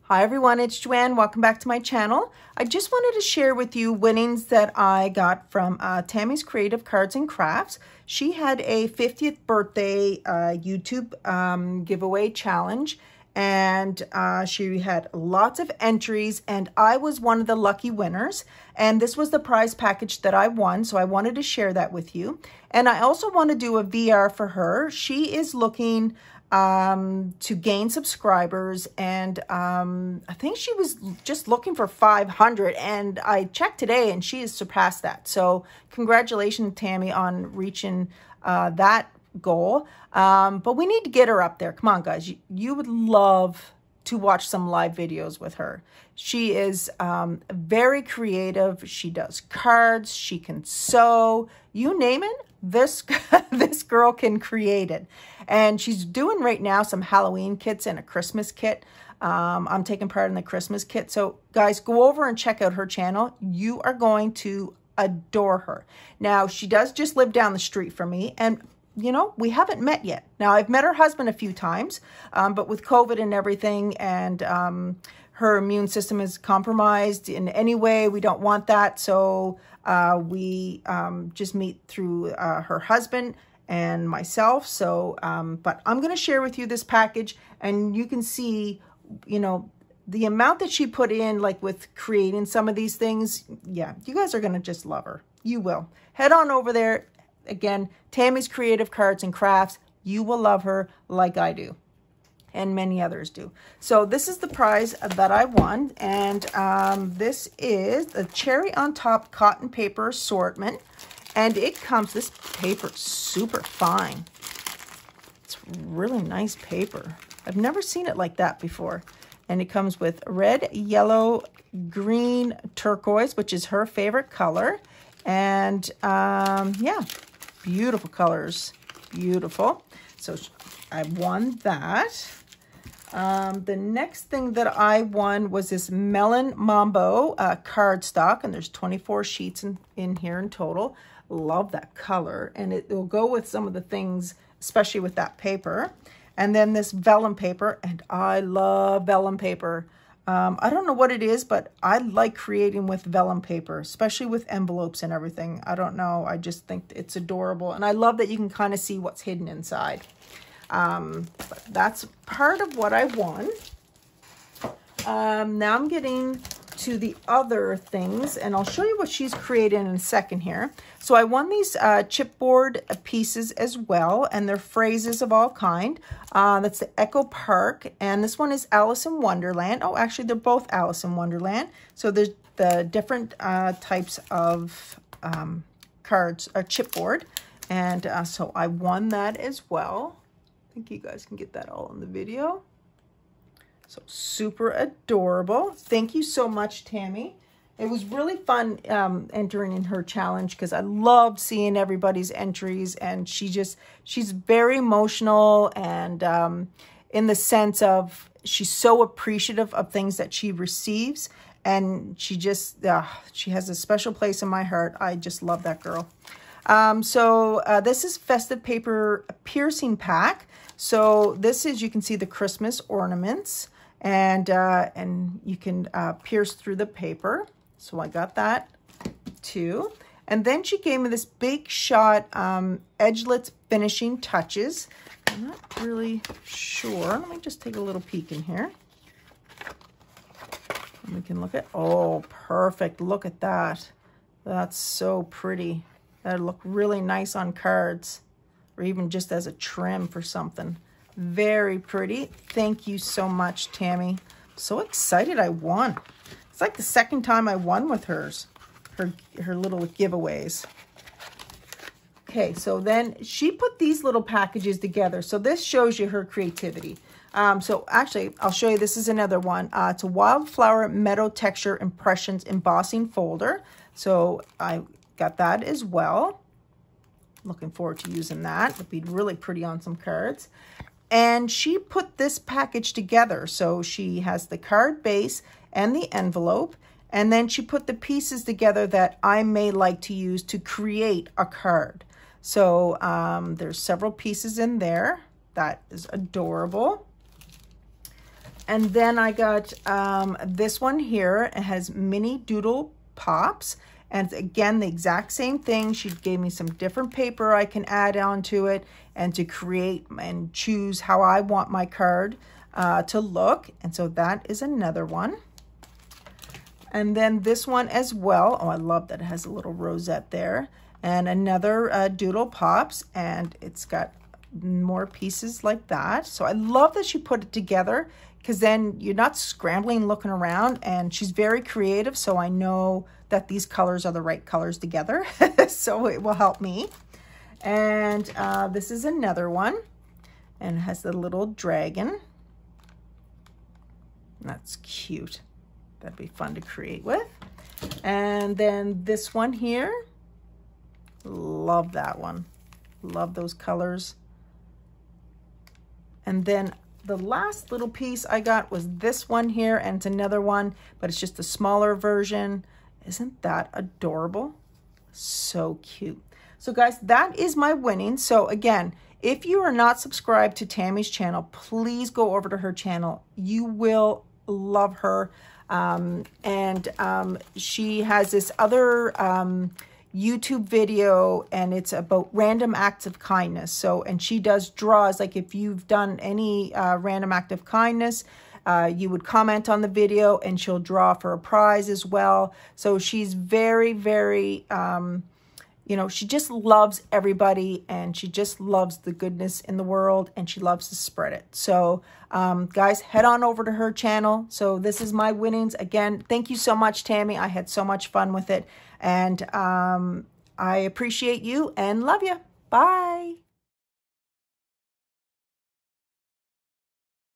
Hi everyone, it's Johanne. Welcome back to my channel. I just wanted to share with you winnings that I got from Tammy's Creative Cards and Crafts. She had a 50th birthday YouTube giveaway challenge, and she had lots of entries, and I was one of the lucky winners. And this was the prize package that I won, so I wanted to share that with you. And I also want to do a VR for her. She is looking to gain subscribers, and I think she was just looking for 500, and I checked today and she has surpassed that. So congratulations, Tammy, on reaching that goal. But we need to get her up there. Come on, guys. You would love to watch some live videos with her. She is very creative. She does cards. She can sew. You name it, this girl can create it. And she's doing right now some Halloween kits and a Christmas kit. I'm taking part in the Christmas kit. So guys, go over and check out her channel. You are going to adore her. Now, she does just live down the street from me, and you know, we haven't met yet. Now, I've met her husband a few times, but with COVID and everything, and her immune system is compromised in any way. We don't want that. So we just meet through her husband and myself. So, but I'm going to share with you this package, and you can see, you know, the amount that she put in, like with creating some of these things. Yeah, you guys are going to just love her. You will. Head on over there. Again, Tammy's Creative Cards and Crafts. You will love her like I do, and many others do. So this is the prize that I won, and this is the Cherry on Top cotton paper assortment, and it comes, this paper is super fine. It's really nice paper. I've never seen it like that before. And it comes with red, yellow, green, turquoise, which is her favorite color. And yeah, beautiful colors, beautiful. So I won that. The next thing that I won was this Melon Mambo cardstock, and there's 24 sheets in here in total. Love that color, and it will go with some of the things, especially with that paper. And then this vellum paper, and I love vellum paper. I don't know what it is, but I like creating with vellum paper, especially with envelopes and everything. I don't know. I just think it's adorable. And I love that you can kind of see what's hidden inside. But that's part of what I won. Now I'm getting to the other things, and I'll show you what she's created in a second here. So I won these chipboard pieces as well, and they're phrases of all kind. That's the Echo Park, and this one is Alice in Wonderland. Oh, actually, they're both Alice in Wonderland. So there's the different types of cards, or chipboard, and so I won that as well. I think you guys can get that all in the video. So super adorable. Thank you so much, Tammy. It was really fun entering in her challenge, because I love seeing everybody's entries, and she's very emotional, and in the sense of she's so appreciative of things that she receives, and she just she has a special place in my heart. I just love that girl. So this is Festive Paper Piercing Pack. So this is, you can see the Christmas ornaments, and you can pierce through the paper. So I got that too. And then she gave me this Big Shot edgelets finishing touches. I'm not really sure. Let me just take a little peek in here. And we can look at, oh, perfect. Look at that. That's so pretty. That'd look really nice on cards, or even just as a trim for something. Very pretty. Thank you so much, Tammy. So excited I won. It's like the second time I won with her little giveaways. Okay, so then she put these little packages together. So this shows you her creativity. So actually, I'll show you, this is another one. It's a Wildflower Meadow Texture Impressions embossing folder. So I got that as well. Looking forward to using that. It'd be really pretty on some cards. And she put this package together. So she has the card base and the envelope, and then she put the pieces together that I may like to use to create a card. So there's several pieces in there. That is adorable. And then I got this one here. It has mini doodle pops. And again, the exact same thing. She gave me some different paper I can add onto it and to create and choose how I want my card to look. And so that is another one. And then this one as well. Oh, I love that it has a little rosette there. And another doodle pops, and it's got more pieces like that. So I love that she put it together, because then you're not scrambling looking around, and she's very creative, so I know that these colors are the right colors together. So it will help me. And this is another one, and it has the little dragon. That's cute. That'd be fun to create with. And then this one here, love that one. Love those colors. And then the last little piece I got was this one here, and it's another one, but it's just a smaller version. Isn't that adorable? So cute. So guys, that is my winning. So again, if you are not subscribed to Tammy's channel, please go over to her channel. You will love her. She has this other YouTube video, and it's about random acts of kindness. So, and she does draws, like if you've done any random act of kindness, you would comment on the video and she'll draw for a prize as well. So she's very, very, you know, she just loves everybody, and she just loves the goodness in the world, and she loves to spread it. So guys, head on over to her channel. So this is my winnings. Again, thank you so much, Tammy. I had so much fun with it, and I appreciate you and love you. Bye.